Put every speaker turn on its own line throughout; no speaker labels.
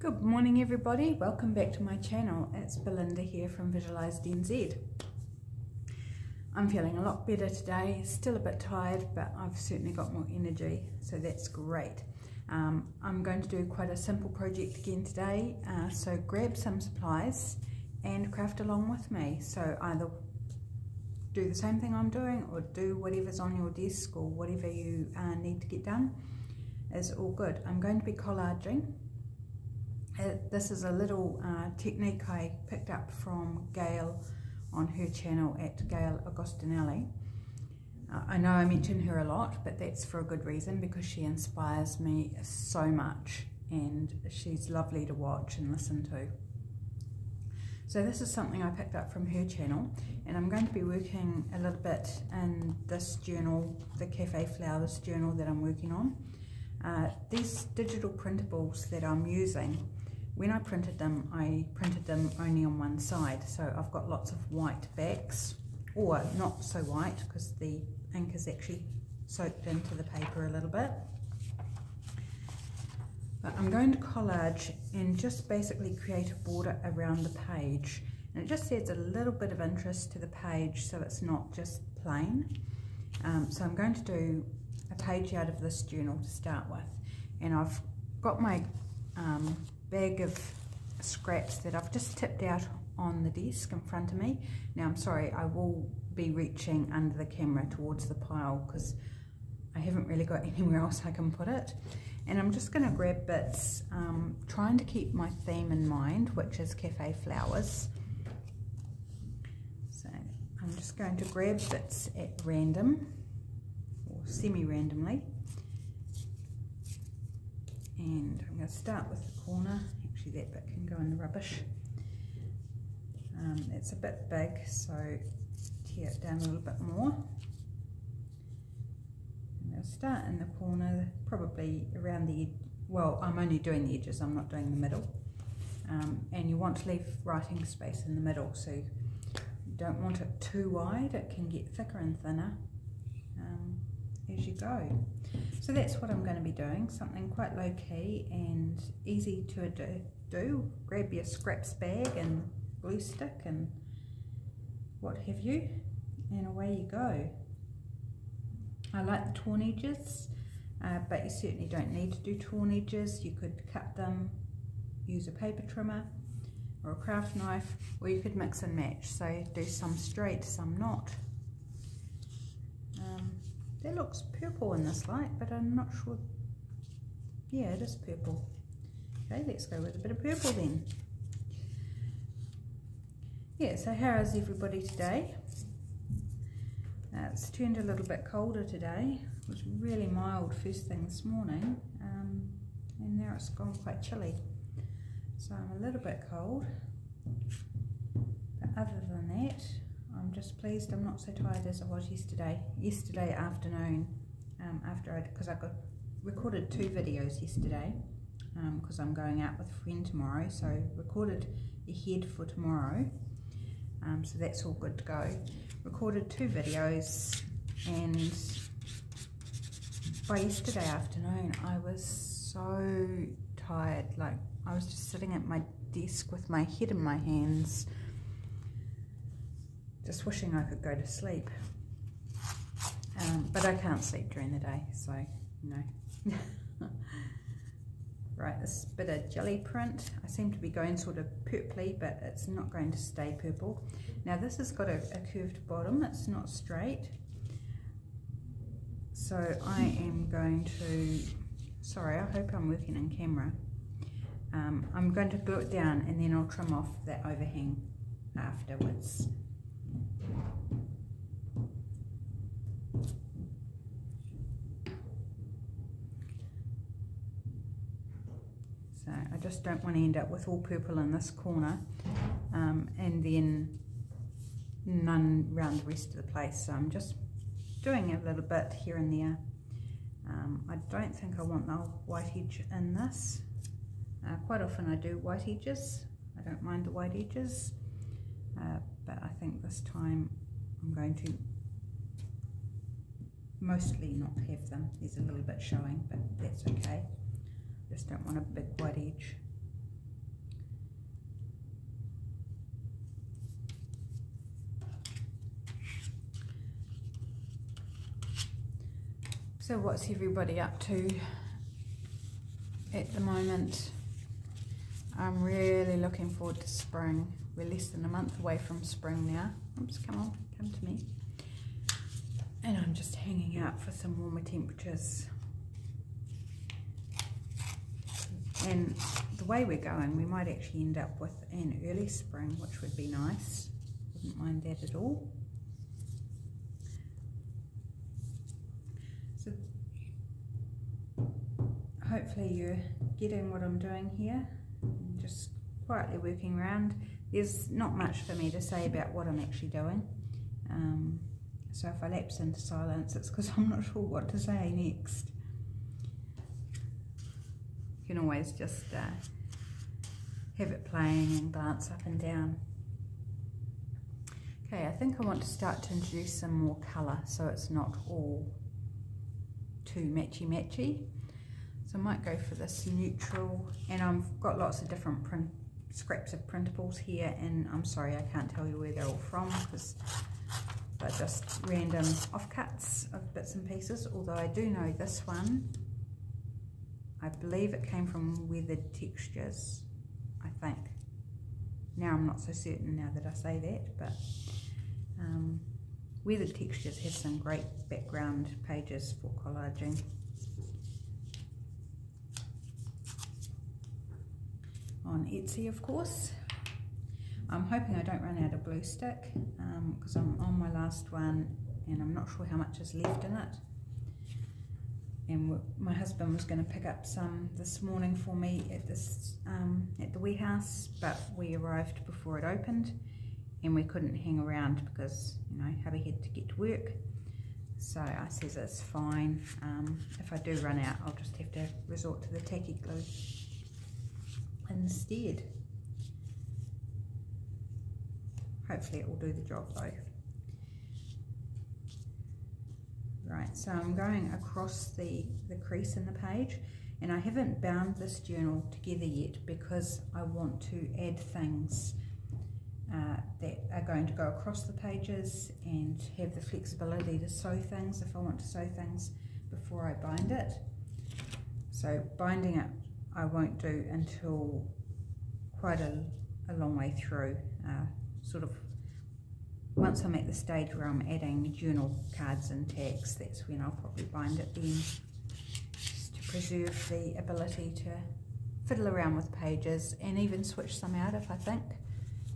Good morning everybody, welcome back to my channel. It's Belinda here from Visualized NZ. I'm feeling a lot better today, still a bit tired, but I've certainly got more energy, so that's great. I'm going to do quite a simple project again today, so grab some supplies and craft along with me. So either do the same thing I'm doing or do whatever's on your desk or whatever you need to get done is all good. I'm going to be collaging. This is a little technique I picked up from Gayle on her channel at Gayle Agostinelli. I know I mention her a lot, but that's for a good reason, because she inspires me so much and she's lovely to watch and listen to. So this is something I picked up from her channel, and I'm going to be working a little bit in this journal, the Cafe Flowers journal that I'm working on. These digital printables that I'm using, when I printed them only on one side, so I've got lots of white backs, or not so white because the ink is actually soaked into the paper a little bit. But I'm going to collage and just basically create a border around the page, and it just adds a little bit of interest to the page so it's not just plain. So I'm going to do a page out of this journal to start with, and I've got my bag of scraps that I've just tipped out on the desk in front of me. Now I'm sorry, I will be reaching under the camera towards the pile because I haven't really got anywhere else I can put it, and I'm just going to grab bits, trying to keep my theme in mind, which is Cafe Flowers. So I'm just going to grab bits at random or semi-randomly, and I'm going to start with the corner. Actually that bit can go in the rubbish. It's a bit big, so tear it down a little bit more. And I'll start in the corner, probably around the edge. Well, I'm only doing the edges, I'm not doing the middle. And you want to leave writing space in the middle, so you don't want it too wide. It can get thicker and thinner as you go. So that's what I'm going to be doing, something quite low key and easy to do. Grab your scraps bag and glue stick and what have you, and away you go. I like the torn edges, but you certainly don't need to do torn edges. You could cut them, use a paper trimmer or a craft knife, or you could mix and match, so do some straight, some not. That looks purple in this light, but I'm not sure. Yeah, it is purple. Okay, let's go with a bit of purple then. Yeah, so how is everybody today? It's turned a little bit colder today. It was really mild first thing this morning, and now it's gone quite chilly. So I'm a little bit cold, but other than that, I'm just pleased I'm not so tired as I was yesterday. Yesterday afternoon, because I recorded 2 videos yesterday, because I'm going out with a friend tomorrow, so recorded ahead for tomorrow, so that's all good to go. Recorded 2 videos, and by yesterday afternoon I was so tired, like I was just sitting at my desk with my head in my hands, just wishing I could go to sleep, but I can't sleep during the day, so no. Right, this bit of jelly print, I seem to be going sort of purpley, but it's not going to stay purple. Now this has got a curved bottom, it's not straight, so I am going to, sorry, I hope I'm working in camera, I'm going to glue it down and then I'll trim off that overhang afterwards. So I just don't want to end up with all purple in this corner, and then none around the rest of the place. So I'm just doing a little bit here and there. I don't think I want the white edge in this. Quite often I do white edges. I don't mind the white edges, but I think this time I'm going to mostly not have them. There's a little bit showing, but that's okay. Just don't want a big white edge. So what's everybody up to at the moment? I'm really looking forward to spring. We're less than a month away from spring now. Oops, come on, come to me. And I'm just hanging out for some warmer temperatures. And the way we're going, we might actually end up with an early spring, which would be nice. Wouldn't mind that at all. So hopefully you're getting what I'm doing here. I'm just quietly working around. There's not much for me to say about what I'm actually doing. So if I lapse into silence, it's because I'm not sure what to say next. You can always just have it playing and glance up and down. Okay, I think I want to start to introduce some more colour so it's not all too matchy-matchy. So I might go for this neutral, and I've got lots of different scraps of printables here, and I'm sorry I can't tell you where they're all from because they're just random offcuts of bits and pieces, although I do know this one, I believe it came from Weathered Textures, I think. Now I'm not so certain now that I say that, but Weathered Textures has some great background pages for collaging. On Etsy, of course. I'm hoping I don't run out of glue stick because I'm on my last one and I'm not sure how much is left in it. And my husband was going to pick up some this morning for me at the warehouse, but we arrived before it opened and we couldn't hang around because, you know, hubby had to get to work. So I says it's fine. If I do run out, I'll just have to resort to the tacky glue instead. Hopefully it will do the job though. Right, so I'm going across the crease in the page, and I haven't bound this journal together yet because I want to add things that are going to go across the pages and have the flexibility to sew things if I want to sew things before I bind it. So binding it I won't do until quite a long way through, sort of once I'm at the stage where I'm adding journal cards and tags, that's when I'll probably bind it then, just to preserve the ability to fiddle around with pages and even switch some out if I think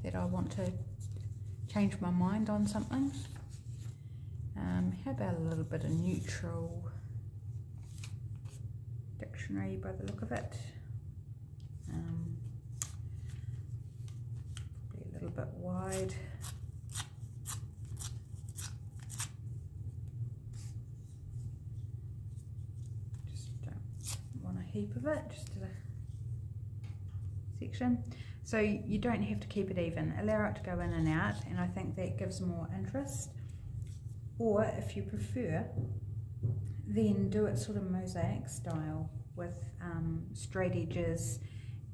that I want to change my mind on something. How about a little bit of neutral dictionary by the look of it? Probably a little bit wide. Just don't want a heap of it, just a section. So you don't have to keep it even. Allow it to go in and out, and I think that gives more interest. Or if you prefer, then do it sort of mosaic style with straight edges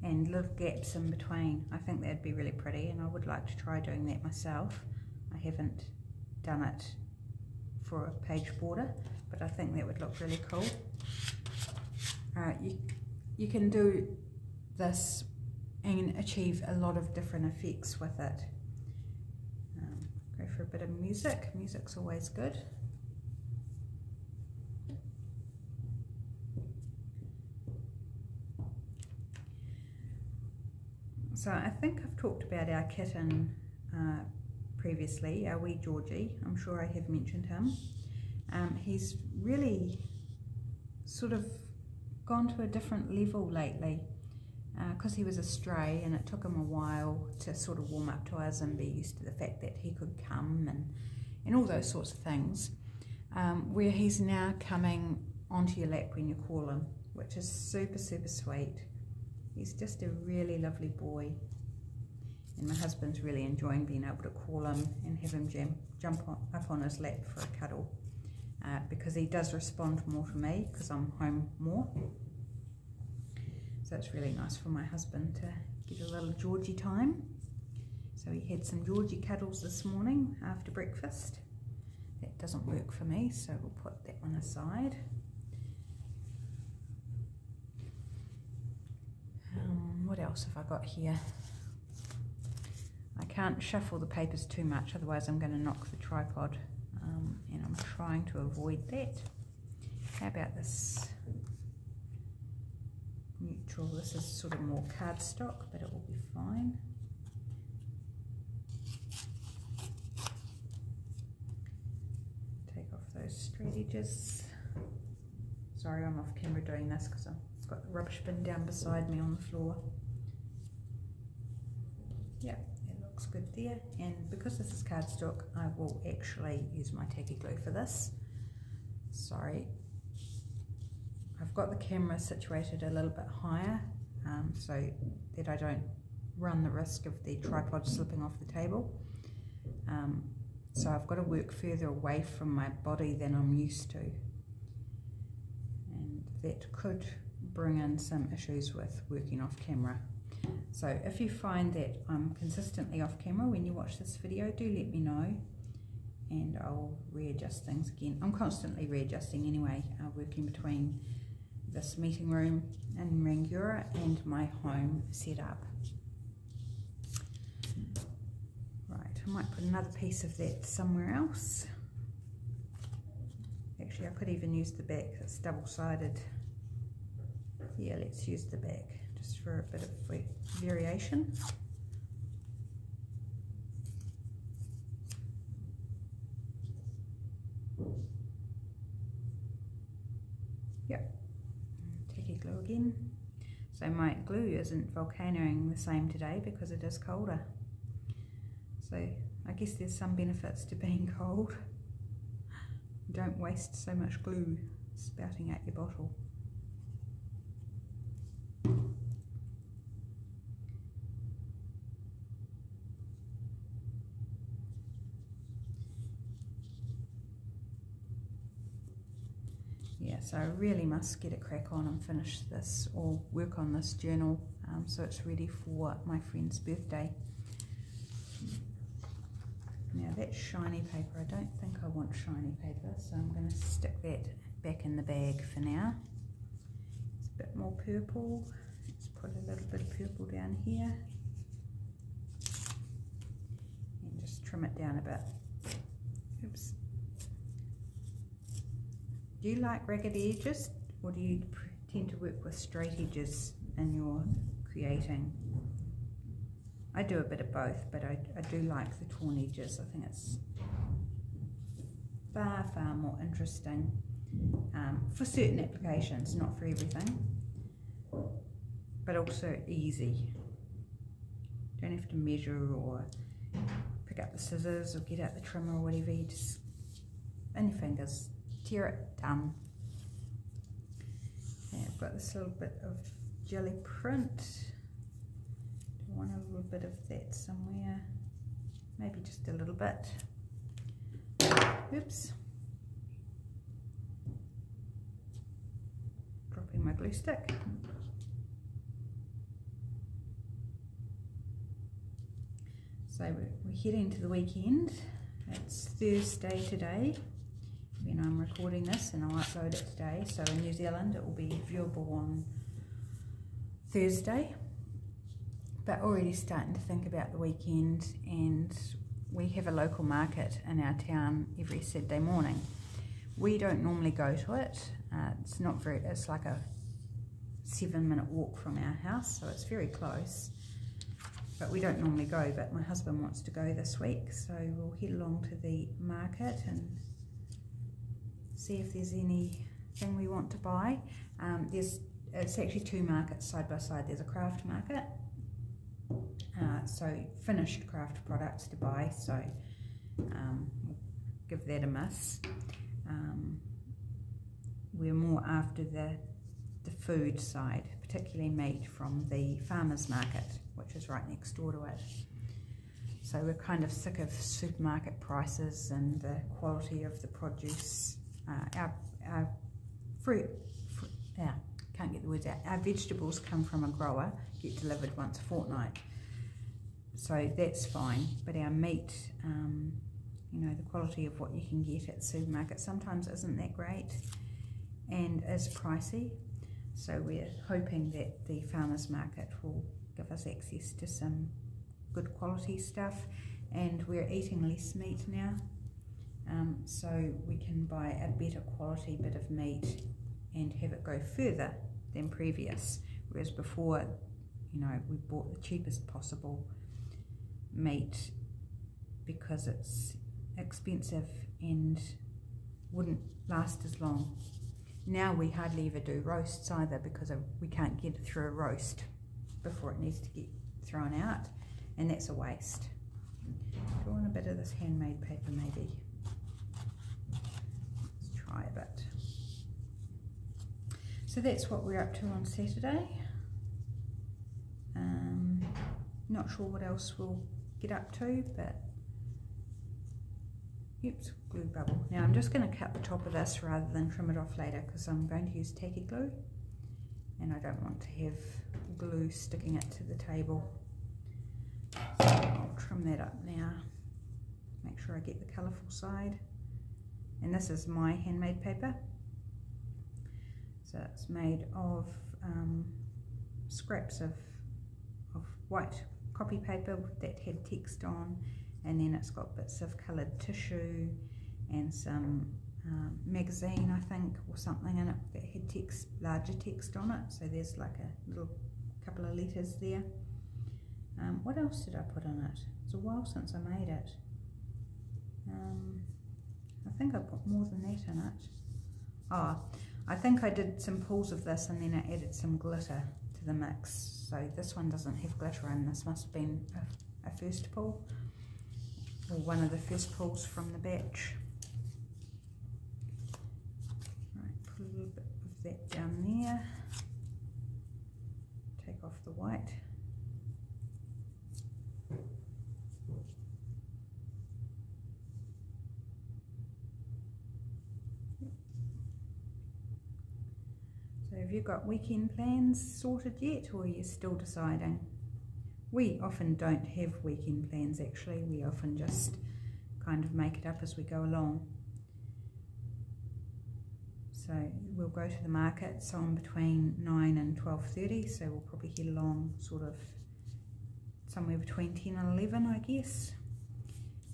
and little gaps in between. I think that'd be really pretty, and I would like to try doing that myself. I haven't done it for a page border, but I think that would look really cool. You can do this and achieve a lot of different effects with it. Go for a bit of music. Music's always good. So I think I've talked about our kitten previously, our wee Georgie. I'm sure I have mentioned him. He's really sort of gone to a different level lately because he was a stray, and it took him a while to sort of warm up to us and be used to the fact that he could come and all those sorts of things, where he's now coming onto your lap when you call him, which is super, super sweet. He's just a really lovely boy, and my husband's really enjoying being able to call him and have him jump up on his lap for a cuddle, because he does respond more to me because I'm home more. So it's really nice for my husband to get a little Georgie time. So he had some Georgie cuddles this morning after breakfast. That doesn't work for me, so we'll put that one aside. what else have I got here? I can't shuffle the papers too much, otherwise I'm going to knock the tripod, and I'm trying to avoid that. How about this neutral? This is sort of more cardstock, but it will be fine. Take off those straight edges. Sorry, I'm off camera doing this because I've got the rubbish bin down beside me on the floor. Yeah, it looks good there. And because this is cardstock, I will actually use my tacky glue for this. Sorry. I've got the camera situated a little bit higher so that I don't run the risk of the tripod slipping off the table. So I've got to work further away from my body than I'm used to. And that could bring in some issues with working off camera. So if you find that I'm consistently off camera when you watch this video, do let me know. And I'll readjust things again. I'm constantly readjusting anyway, working between this meeting room in Rangiora and my home setup. Right, I might put another piece of that somewhere else. Actually, I could even use the back, it's double-sided. Yeah, let's use the back just for a bit of variation. Yep. Tacky glue again. So my glue isn't volcanoing the same today because it is colder. So I guess there's some benefits to being cold. Don't waste so much glue spouting out your bottle. Yeah, so I really must get a crack on and finish this or work on this journal so it's ready for my friend's birthday. Now that's shiny paper. I don't think I want shiny paper, so I'm going to stick that back in the bag for now. It's a bit more purple. Let's put a little bit of purple down here and just trim it down a bit. Oops. Do you like ragged edges, or do you tend to work with straight edges in your creating? I do a bit of both, but I do like the torn edges. I think it's far, far more interesting for certain applications, not for everything, but also easy. Don't have to measure or pick up the scissors or get out the trimmer or whatever. You just, in your fingers, tear it, done. And I've got this little bit of jelly print. I want a little bit of that somewhere, maybe just a little bit. Oops. Dropping my glue stick. So we're heading to the weekend. It's Thursday today when I'm recording this, and I'll upload it today. So in New Zealand it will be viewable on Thursday. But already starting to think about the weekend, and we have a local market in our town every Saturday morning. We don't normally go to it. It's like a 7-minute walk from our house, so it's very close. But we don't normally go, but my husband wants to go this week, so we'll head along to the market and see if there's anything we want to buy. It's actually two markets side by side. There's a craft market, so finished craft products to buy, so we'll give that a miss. We're more after the food side, particularly meat from the farmers market, which is right next door to it. So we're kind of sick of supermarket prices and the quality of the produce. Our can't get the words out. Our vegetables come from a grower, get delivered once a fortnight, so that's fine. But our meat, you know, the quality of what you can get at supermarkets sometimes isn't that great and is pricey. So we're hoping that the farmers market will give us access to some good quality stuff, and we're eating less meat now, so we can buy a better quality bit of meat and have it go further than previous, whereas before, you know, we bought the cheapest possible meat because it's expensive and wouldn't last as long. Now we hardly ever do roasts either because we can't get it through a roast before it needs to get thrown out, and that's a waste. Do you want a bit of this handmade paper maybe? Let's try a bit. So that's what we're up to on Saturday. Not sure what else we'll get up to, but oops, glue bubble. Now I'm just going to cut the top of this rather than trim it off later because I'm going to use tacky glue and I don't want to have glue sticking it to the table. So I'll trim that up now, make sure I get the colourful side. And this is my handmade paper. So it's made of scraps of white copy paper that had text on, and then it's got bits of coloured tissue and some magazine, I think, or something in it that had text, larger text on it. So there's like a little couple of letters there. What else did I put in it? It's a while since I made it. I think I put more than that in it. Oh, I think I did some pulls of this and then I added some glitter to the mix. So this one doesn't have glitter in. This must have been a first pull, or one of the first pulls from the batch. Right, put a little bit of that down there. Take off the white. So have you got weekend plans sorted yet, or are you still deciding? We often don't have weekend plans actually, we often just kind of make it up as we go along. So we'll go to the market on between 9 and 12:30, so we'll probably head along sort of somewhere between 10 and 11 I guess.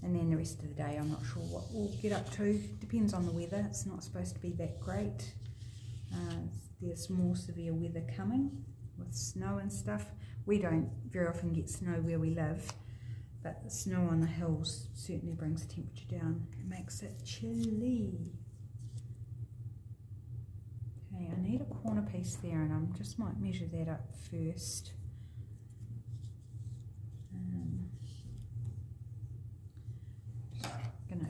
And then the rest of the day I'm not sure what we'll get up to, depends on the weather. It's not supposed to be that great. There's more severe weather coming with snow and stuff. We don't very often get snow where we live, but the snow on the hills certainly brings the temperature down. It makes it chilly. Okay, I need a corner piece there, and I just might measure that up first. Just gonna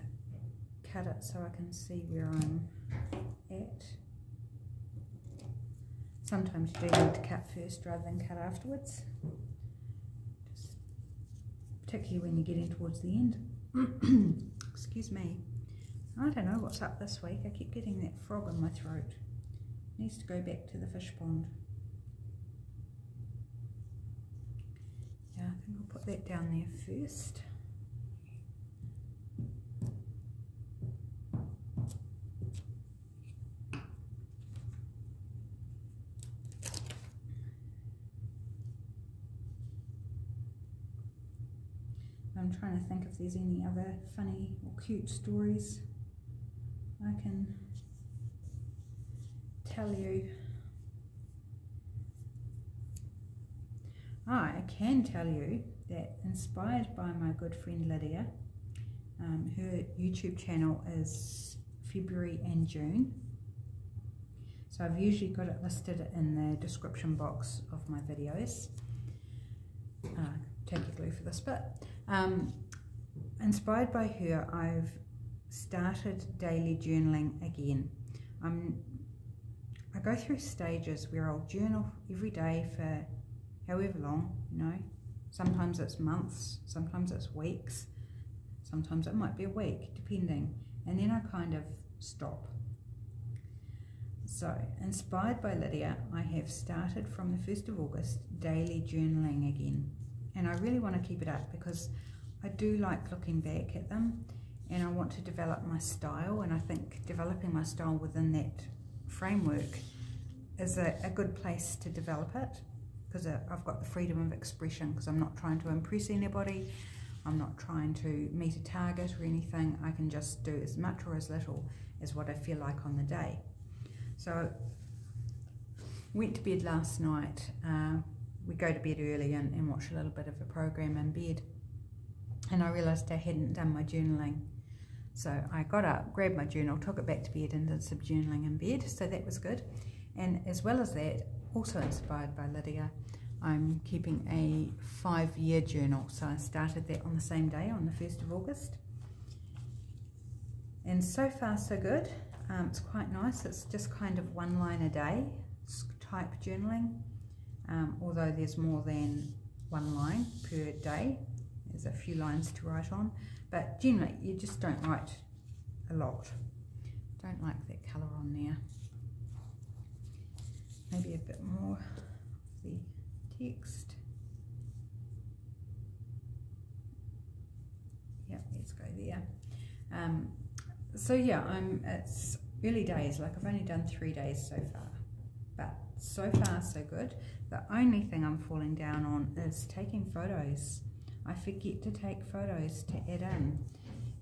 cut it so I can see where I'm at. Sometimes you do need to cut first rather than cut afterwards, just particularly when you're getting towards the end. Excuse me. I don't know what's up this week. I keep getting that frog in my throat. It needs to go back to the fish pond. Yeah, I think I'll put that down there first. I'm trying to think if there's any other funny or cute stories I can tell you. I can tell you that, inspired by my good friend Lydia, her YouTube channel is February and June. So I've usually got it listed in the description box of my videos. Tacky glue for this bit. Inspired by her, I've started daily journaling again. I go through stages where I'll journal every day for however long, you know. Sometimes it's months, sometimes it's weeks, sometimes it might be a week, depending. And then I kind of stop. So, inspired by Lydia, I have started from the 1st of August daily journaling again. And I really want to keep it up because I do like looking back at them, and I want to develop my style, and I think developing my style within that framework is a good place to develop it. because I've got the freedom of expression, because I'm not trying to impress anybody. I'm not trying to meet a target or anything. I can just do as much or as little as what I feel like on the day. So went to bed last night. We go to bed early and watch a little bit of a program in bed, and I realised I hadn't done my journaling. So I got up, grabbed my journal, took it back to bed and did some journaling in bed, so that was good. And as well as that, also inspired by Lydia, I'm keeping a 5-year journal. So I started that on the same day, on the 1st of August. And so far so good. It's quite nice. It's just kind of 1 line a day type journaling, although there's more than 1 line per day. There's a few lines to write on, but generally you just don't write a lot. Don't like that colour on there. Maybe a bit more of the text. Yep, let's go there. So yeah, it's early days, like I've only done 3 days so far, but so far so good. The only thing I'm falling down on is taking photos. I forget to take photos to add in,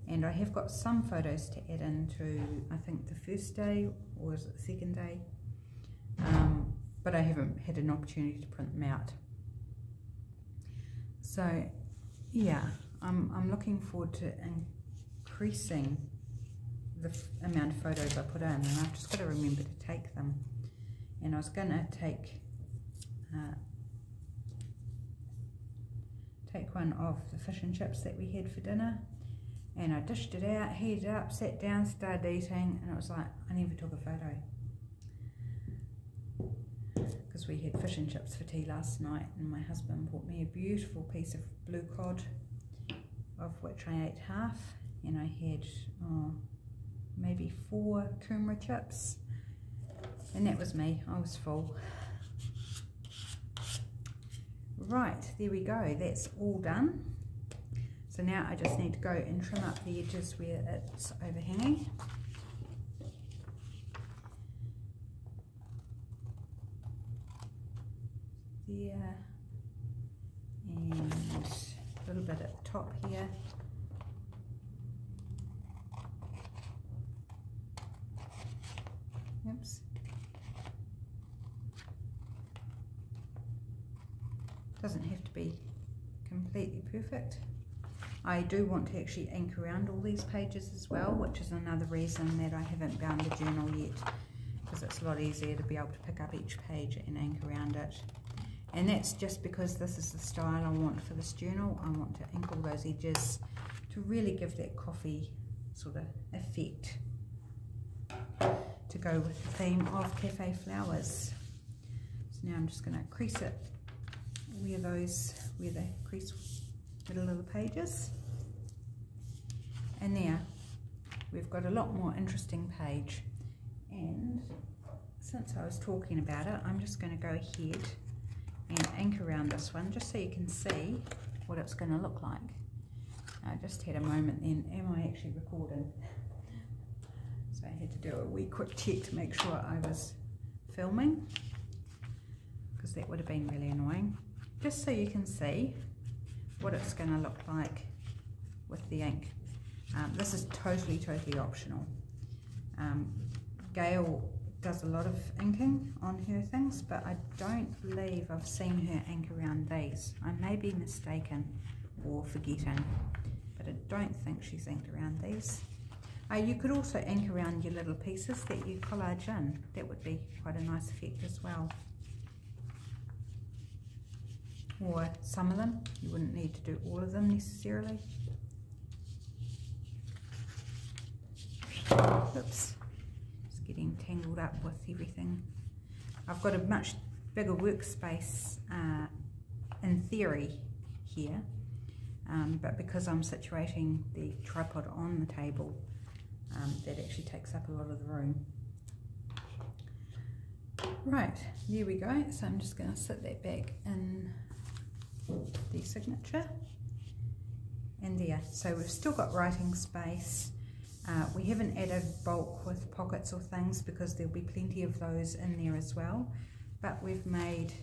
and I have got some photos to add in to, I think, the first day, or is it the second day, but I haven't had an opportunity to print them out. So yeah, I'm looking forward to increasing the amount of photos I put in, and I've just got to remember to take them. And I was going to take one of the fish and chips that we had for dinner, and I dished it out, heated it up, sat down, started eating, and it was like I never took a photo, because we had fish and chips for tea last night, and my husband bought me a beautiful piece of blue cod, of which I ate half, and I had maybe 4 kumara chips, and that was me. I was full. Right, there we go, that's all done. So now I just need to go and trim up the edges where it's overhanging. There, and a little bit at the top here. Oops. Doesn't have to be completely perfect. I do want to actually ink around all these pages as well, which is another reason that I haven't bound the journal yet, because it's a lot easier to be able to pick up each page and ink around it. And that's just because this is the style I want for this journal. I want to ink all those edges to really give that coffee sort of effect to go with the theme of cafe flowers. So now I'm just going to crease it where the crease little pages, and there we've got a lot more interesting page. And since I was talking about it, I'm just going to go ahead and ink around this one just so you can see what it's going to look like. I just had a moment then, am I actually recording? So I had to do a wee quick check to make sure I was filming, because that would have been really annoying. Just so you can see what it's going to look like with the ink. This is totally optional. Gayle does a lot of inking on her things, but I don't believe I've seen her ink around these. I may be mistaken or forgetting, but I don't think she's inked around these. You could also ink around your little pieces that you collage in. That would be quite a nice effect as well. Or some of them, you wouldn't need to do all of them necessarily. Oops, just getting tangled up with everything. I've got a much bigger workspace in theory here, but because I'm situating the tripod on the table, that actually takes up a lot of the room. Right, there we go. So I'm just going to sit that back in the signature, and there. So we've still got writing space. We haven't added bulk with pockets or things because there'll be plenty of those in there as well, but we've made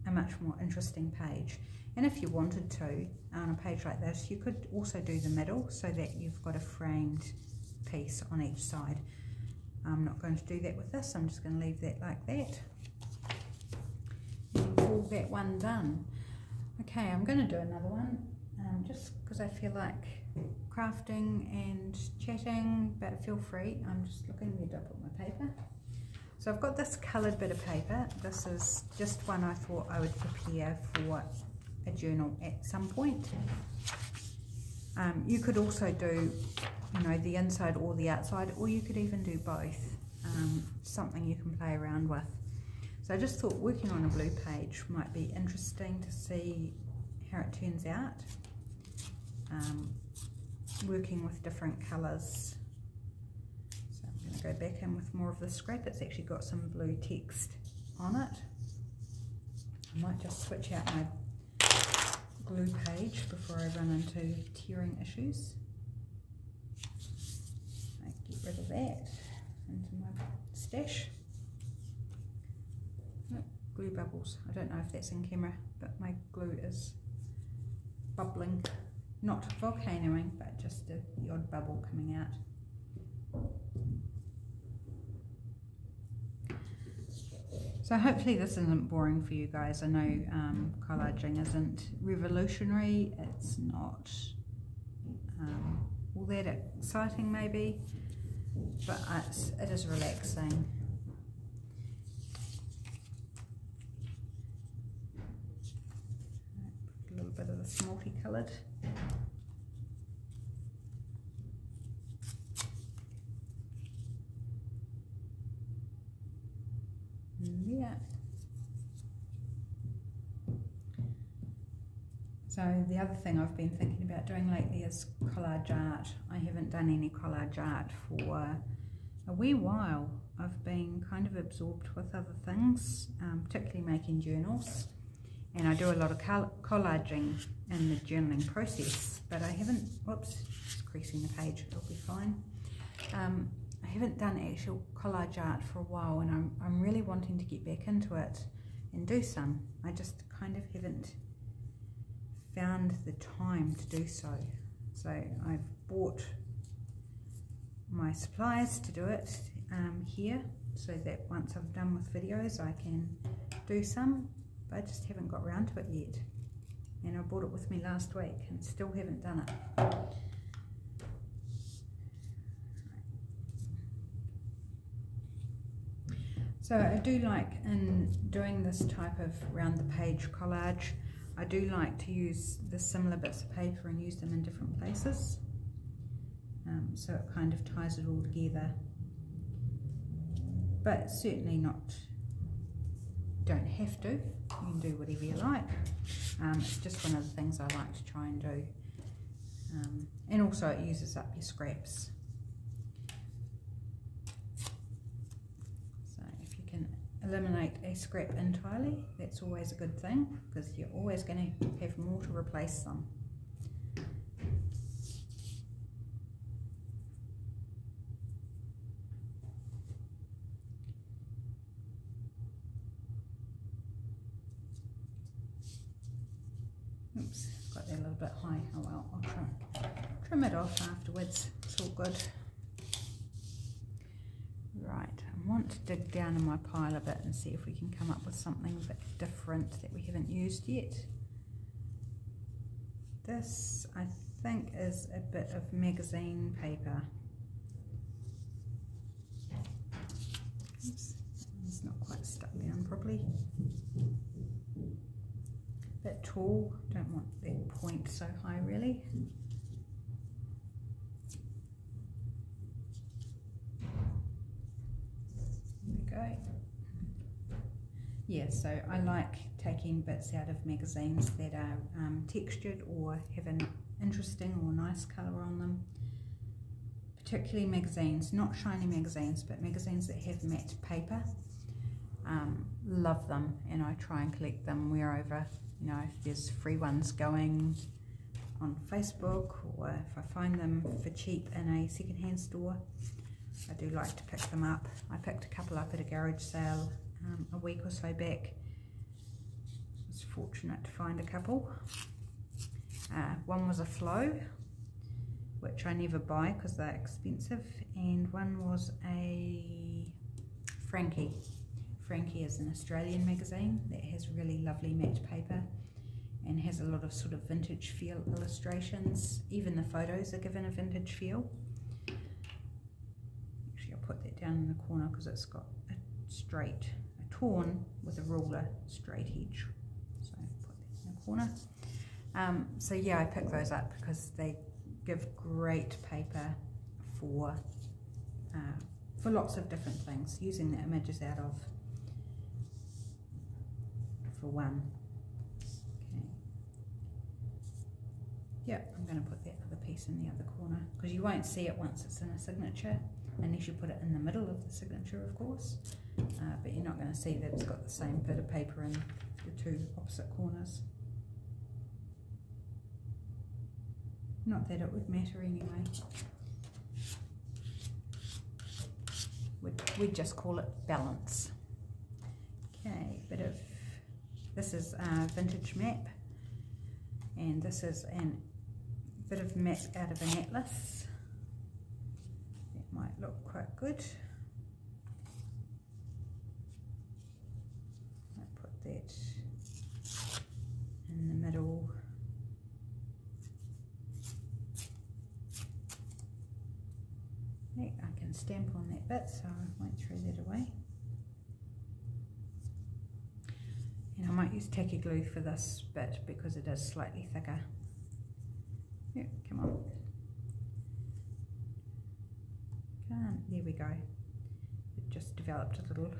a much more interesting page. And if you wanted to, on a page like this, you could also do the middle so that you've got a framed piece on each side. I'm not going to do that with this, I'm just going to leave that like that. And call that one done. Okay, I'm going to do another one, just because I feel like crafting and chatting, but feel free. I'm just looking where to put my paper. So I've got this coloured bit of paper. This is just one I thought I would prepare for a journal at some point. You could also do, you know, the inside or the outside, or you could even do both. Something you can play around with. So I just thought working on a blue page might be interesting to see how it turns out. Working with different colours. So I'm going to go back in with more of the scrap. It's actually got some blue text on it. I might just switch out my glue page before I run into tearing issues. I get rid of that into my stash. Oh, glue bubbles. I don't know if that's in camera, but my glue is bubbling. Not volcanoing, but just the odd bubble coming out. So hopefully this isn't boring for you guys. I know collaging isn't revolutionary, it's not all that exciting maybe, but it is relaxing. A little bit of this multicoloured. Yeah. So the other thing I've been thinking about doing lately is collage art. I haven't done any collage art for a wee while. I've been kind of absorbed with other things, particularly making journals, and I do a lot of collaging in the journaling process, but I haven't, whoops, just creasing the page, it'll be fine. I haven't done actual collage art for a while, and I'm really wanting to get back into it and do some. I just kind of haven't found the time to do so. So I've bought my supplies to do it here, so that once I'm done with videos I can do some, but I just haven't got around to it yet. And I bought it with me last week and still haven't done it. So I do like, in doing this type of round the page collage, I do like to use the similar bits of paper and use them in different places. So it kind of ties it all together. But certainly not, don't have to, you can do whatever you like. It's just one of the things I like to try and do. And also it uses up your scraps. Eliminate a scrap entirely, that's always a good thing, because you're always going to have more to replace them. Oops, got that a little bit high. Oh well, I'll trim it off afterwards, it's all good. Right, I want to dig down in my pile a bit and see if we can come up with something a bit different that we haven't used yet. This, I think, is a bit of magazine paper. Oops, it's not quite stuck down properly. A bit tall, don't want that point so high really. Yeah, so I like taking bits out of magazines that are textured or have an interesting or nice colour on them. Particularly magazines, not shiny magazines, but magazines that have matte paper. Love them, and I try and collect them wherever, you know, if there's free ones going on Facebook, or if I find them for cheap in a second-hand store, I do like to pick them up. I picked a couple up at a garage sale a week or so back, was fortunate to find a couple. One was a flow, which I never buy because they're expensive, and one was a Frankie. Frankie is an Australian magazine that has really lovely matte paper and has a lot of sort of vintage feel illustrations. Even the photos are given a vintage feel. Actually, I'll put that down in the corner because it's got a torn with a ruler straight edge. So put that in the corner. So yeah, I picked those up because they give great paper for lots of different things, using the images out of for one. Okay. Yeah, I'm going to put that other piece in the other corner because you won't see it once it's in a signature, unless you put it in the middle of the signature, of course. But you're not going to see that it's got the same bit of paper in the two opposite corners. Not that it would matter anyway. We'd just call it balance. Okay, this is a vintage map, and this is a bit of map out of an atlas. That might look quite good. I'll put that in the middle. I can stamp on that bit, so I won't throw that away. And I might use tacky glue for this bit because it is slightly thicker. Yeah, come on. There we go. It just developed a little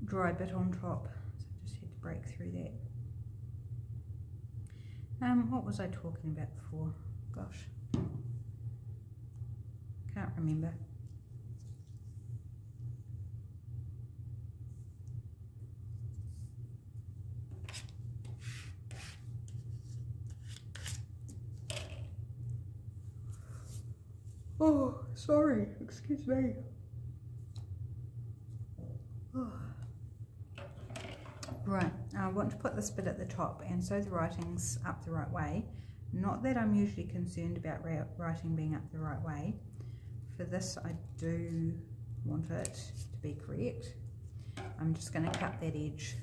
dry bit on top, so I just had to break through that. What was I talking about before? Gosh. Can't remember. Oh, sorry, excuse me. Oh. Right, I want to put this bit at the top, and so the writing's up the right way. Not that I'm usually concerned about writing being up the right way. For this, I do want it to be correct. I'm just going to cut that edge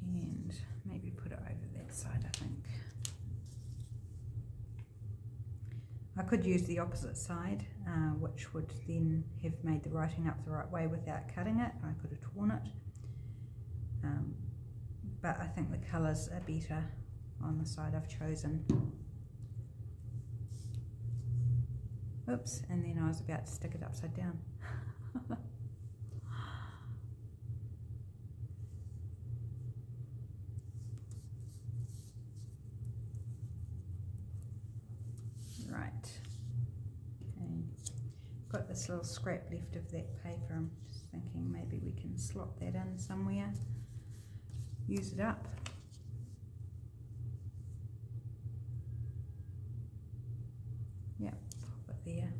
and maybe put it over that side, I think. I could use the opposite side, which would then have made the writing up the right way without cutting it. I could have torn it. But I think the colours are better on the side I've chosen. Oops, and then I was about to stick it upside down. Right. Okay. Got this little scrap left of that paper. I'm just thinking maybe we can slot that in somewhere. Use it up. Yeah, pop it there.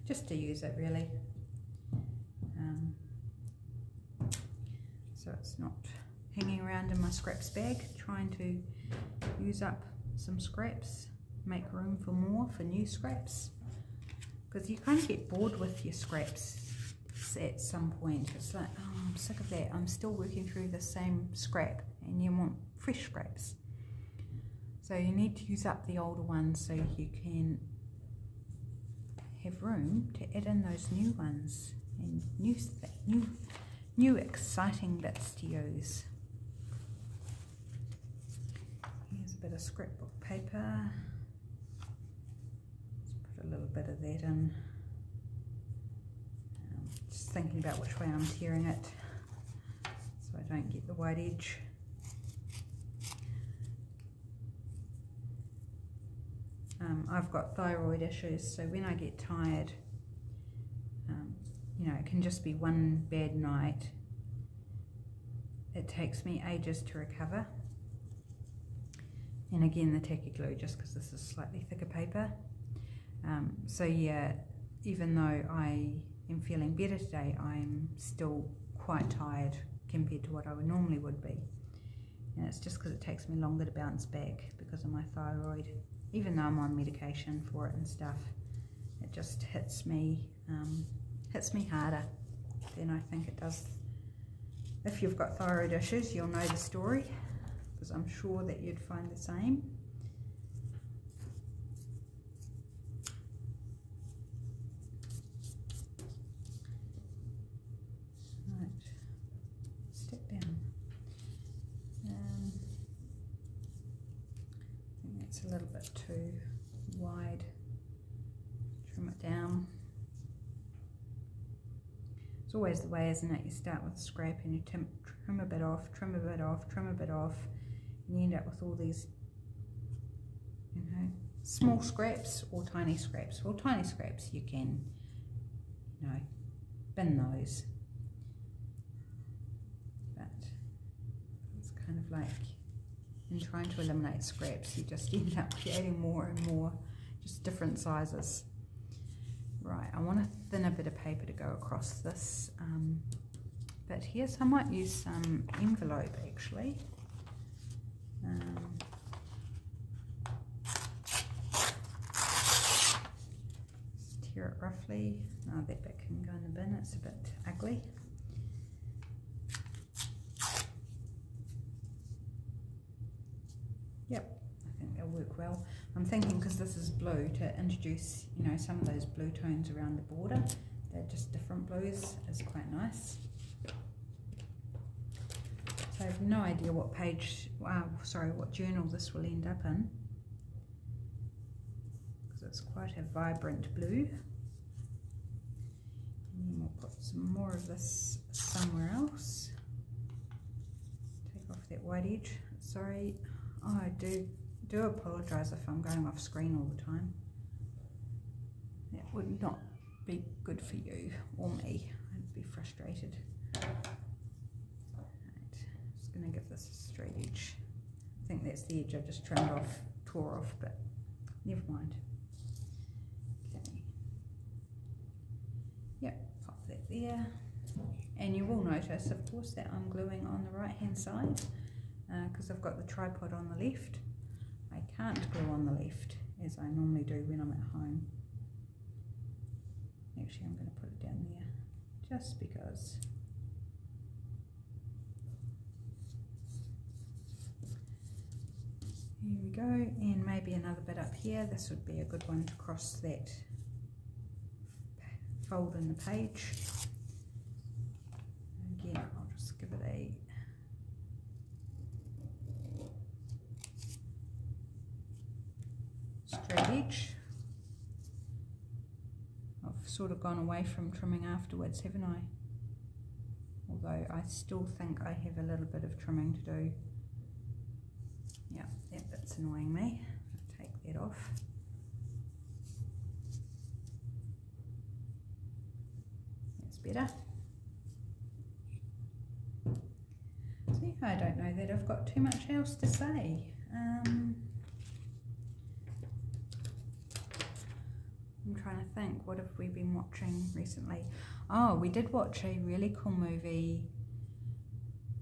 Just to use it really. So it's not hanging around in my scraps bag, trying to use up some scraps, make room for more, for new scraps. Because you kind of get bored with your scraps at some point. It's like, oh, I'm sick of that. I'm still working through the same scrap, and you want fresh scraps. So you need to use up the older ones so you can have room to add in those new ones and new exciting bits to use. Here's a bit of scrapbook paper. Let's put a little bit of that in. Just thinking about which way I'm tearing it so I don't get the white edge. I've got thyroid issues, so when I get tired, you know, it can just be one bad night. It takes me ages to recover. And again, the tacky glue, just because this is slightly thicker paper. So yeah, even though I am feeling better today, I'm still quite tired compared to what I normally would be. And it's just because it takes me longer to bounce back because of my thyroid. Even though I'm on medication for it and stuff, it just hits me harder than I think it does. If you've got thyroid issues, you'll know the story, because I'm sure that you'd find the same. Right, step down. I think that's a little bit too wide. Trim it down. It's always the way, isn't it? You start with a scrape and you trim a bit off, trim a bit off, trim a bit off, and you end up with all these, you know, small scraps or tiny scraps. Well, tiny scraps you can, you know, bin those. But it's kind of like in trying to eliminate scraps, you just end up creating more and more, just different sizes. Right, I want a thinner bit of paper to go across this bit here, so I might use some envelope actually. Just tear it roughly. Oh, that bit can go in the bin, it's a bit ugly. Yep, I think that'll work well. I'm thinking, because this is blue, to introduce, you know, some of those blue tones around the border. They're just different blues, is quite nice. So I have no idea what page, what journal this will end up in, because it's quite a vibrant blue. And then we'll put some more of this somewhere else. Take off that white edge. Sorry, oh, I do apologise if I'm going off screen all the time. That would not be good for you or me. I'd be frustrated. Right, just going to give this a straight edge. I think that's the edge I just trimmed off, tore off, but never mind. Okay. Yep, pop that there. And you will notice, of course, that I'm gluing on the right hand side because I've got the tripod on the left. I can't glue on the left as I normally do when I'm at home. Actually, I'm going to put it down there just because. Here we go, and maybe another bit up here. This would be a good one to cross that fold in the page. Again, I'll just give it a straight edge. I've sort of gone away from trimming afterwards, haven't I? Although I still think I have a little bit of trimming to do. Yeah, that bit's annoying me. I'll take that off. That's better. See, I don't know that I've got too much else to say. I'm trying to think, what have we been watching recently? Oh, we did watch a really cool movie.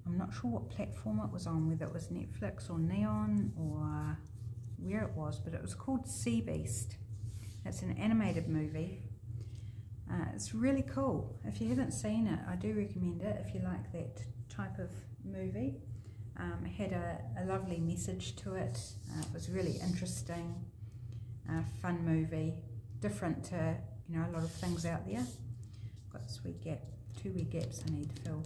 I'm not sure what platform it was on, whether it was Netflix or Neon or where it was, but it was called Sea Beast. It's an animated movie. It's really cool. If you haven't seen it, I do recommend it if you like that type of movie. It had a lovely message to it. It was really interesting, fun movie. Different to, you know, a lot of things out there. Got this wee gap, 2 wee gaps I need to fill.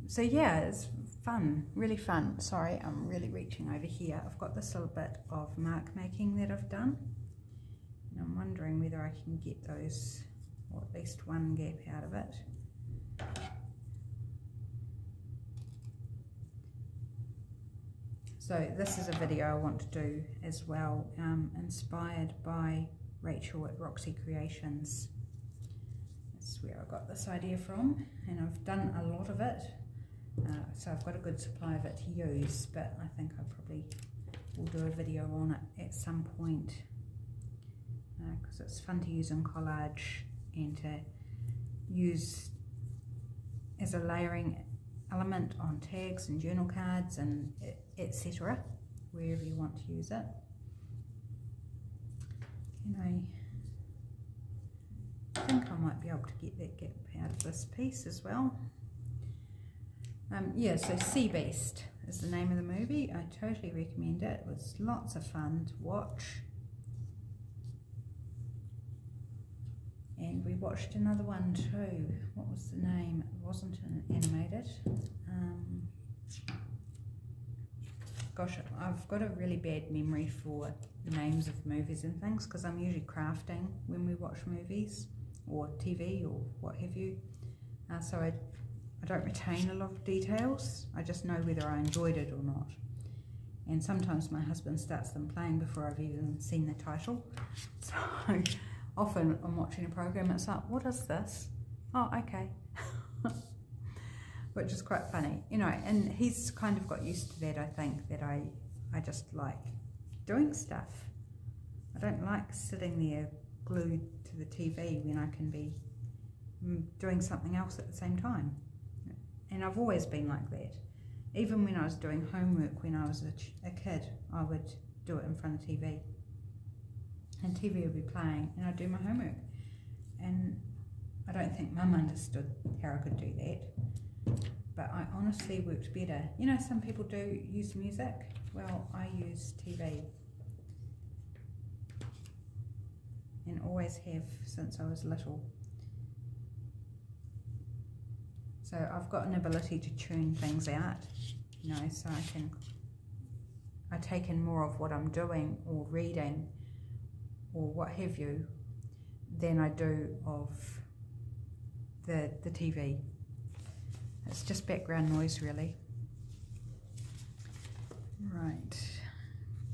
So yeah, it's fun, really fun. Sorry, I'm really reaching over here. I've got this little bit of mark making that I've done, and I'm wondering whether I can get those, or at least one gap out of it. So this is a video I want to do as well, inspired by Rachel at Roxy Creations. That's where I got this idea from, and I've done a lot of it, so I've got a good supply of it to use, but I think I probably will do a video on it at some point, because it's fun to use in collage and to use as a layering element on tags and journal cards and etc. wherever you want to use it. I think I might be able to get that gap out of this piece as well. Yeah, so Sea Beast is the name of the movie. I totally recommend it. It was lots of fun to watch. And we watched another one too. What was the name? It wasn't animated. Gosh, I've got a really bad memory for names of movies and things because I'm usually crafting when we watch movies or TV or what have you. So I don't retain a lot of details. I just know whether I enjoyed it or not. And sometimes my husband starts them playing before I've even seen the title. So often I'm watching a program, it's like, what is this? Oh, okay. Which is quite funny, you know, and he's kind of got used to that, I think, that I just like doing stuff. I don't like sitting there glued to the TV when I can be doing something else at the same time. And I've always been like that. Even when I was doing homework when I was a kid, I would do it in front of TV. And TV would be playing and I'd do my homework. And I don't think Mum understood how I could do that. But I honestly worked better. You know, some people do use music. Well, I use TV. And always have since I was little. So I've got an ability to tune things out, you know, so I take in more of what I'm doing or reading or what have you than I do of the TV. It's just background noise really. Right,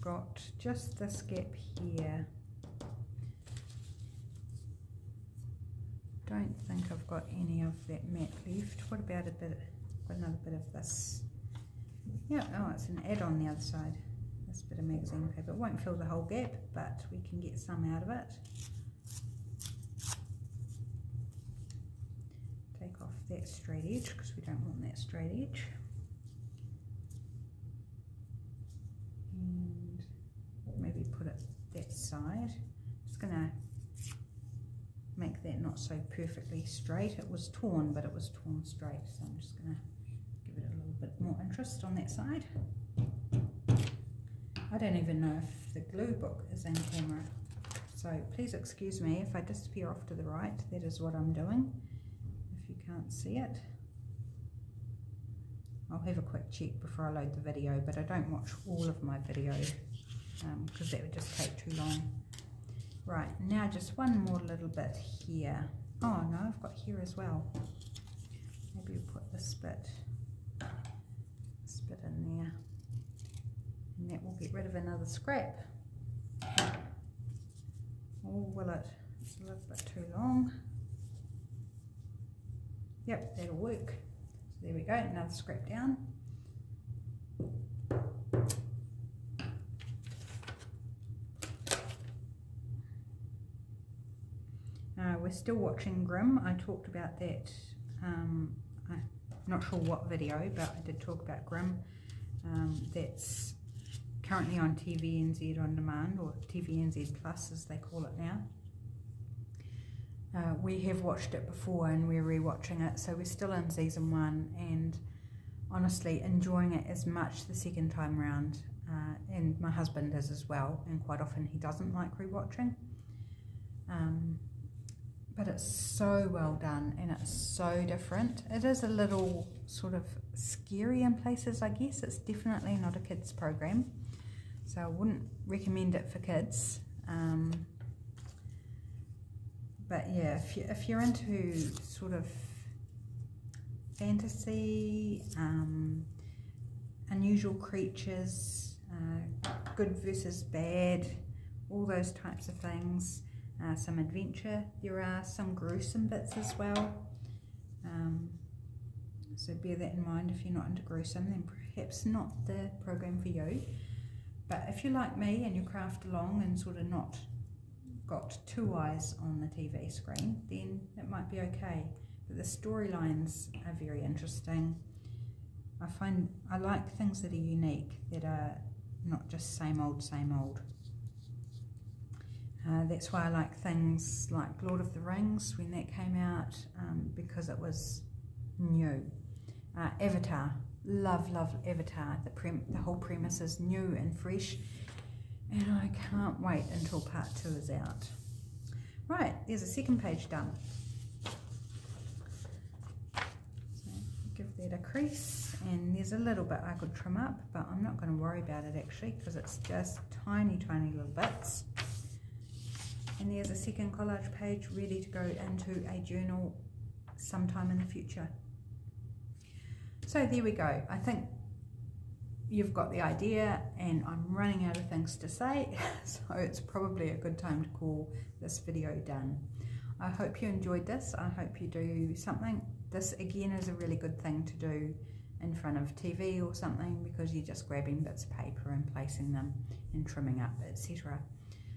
got just this gap here. Don't think I've got any of that matte left. What about another bit of this? Yeah, oh, it's an add on the other side. This bit of magazine paper. It won't fill the whole gap, but we can get some out of it. Take off that straight edge because we don't want that straight edge. And maybe put it that side. Just gonna make that not so perfectly straight. It was torn, but it was torn straight, so I'm just going to give it a little bit more interest on that side. I don't even know if the glue book is in camera, so please excuse me if I disappear off to the right. That is what I'm doing, if you can't see it. I'll have a quick check before I load the video, but I don't watch all of my videos because that would just take too long. Right, now just one more little bit here. Oh no, I've got here as well. Maybe we'll put this bit in there. And that will get rid of another scrap. Or will it? It's a little bit too long. Yep, that'll work. So there we go, another scrap down. We're still watching Grimm. I talked about that, I'm not sure what video, but I did talk about Grimm. That's currently on TVNZ On Demand, or TVNZ Plus as they call it now. We have watched it before and we're re-watching it, so we're still in season 1 and honestly enjoying it as much the second time round. And my husband is as well, and quite often he doesn't like re-watching. But it's so well done and it's so different. It is a little sort of scary in places, I guess. It's definitely not a kids program, so I wouldn't recommend it for kids. But yeah, if you're into sort of fantasy, unusual creatures, good versus bad, all those types of things, some adventure. There are some gruesome bits as well, so bear that in mind. If you're not into gruesome, then perhaps not the program for you. But if you're like me and you craft along and sort of not got two eyes on the TV screen, then it might be okay. But the storylines are very interesting. I like things that are unique, that are not just same old, same old. That's why I like things like Lord of the Rings when that came out, because it was new. Avatar, love Avatar. The whole premise is new and fresh, and I can't wait until part 2 is out. Right, there's a second page done. So give that a crease, and there's a little bit I could trim up, but I'm not going to worry about it actually, because it's just tiny little bits. And there's a second collage page ready to go into a journal sometime in the future. So there we go. I think you've got the idea, and I'm running out of things to say, so it's probably a good time to call this video done. I hope you enjoyed this. I hope you do something. This again is a really good thing to do in front of TV or something, because you're just grabbing bits of paper and placing them and trimming up, etc.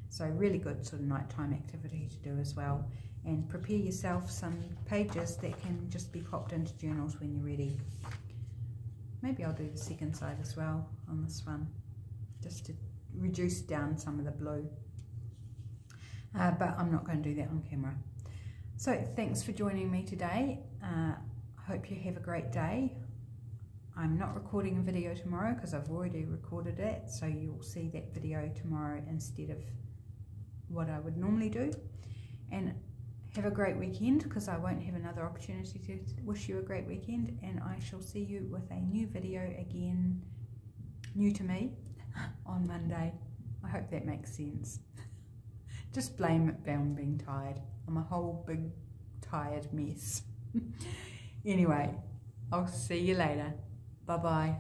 So really good sort of nighttime activity to do as well, and prepare yourself some pages that can just be popped into journals when you're ready. Maybe I'll do the second side as well on this one, just to reduce down some of the blue, but I'm not going to do that on camera. So thanks for joining me today. I hope you have a great day. I'm not recording a video tomorrow because I've already recorded it, so you'll see that video tomorrow instead of what I would normally do. And have a great weekend, because I won't have another opportunity to wish you a great weekend, and I shall see you with a new video again, new to me, on Monday. I hope that makes sense. Just blame it on being tired. I'm a whole big tired mess. Anyway, I'll see you later. Bye bye.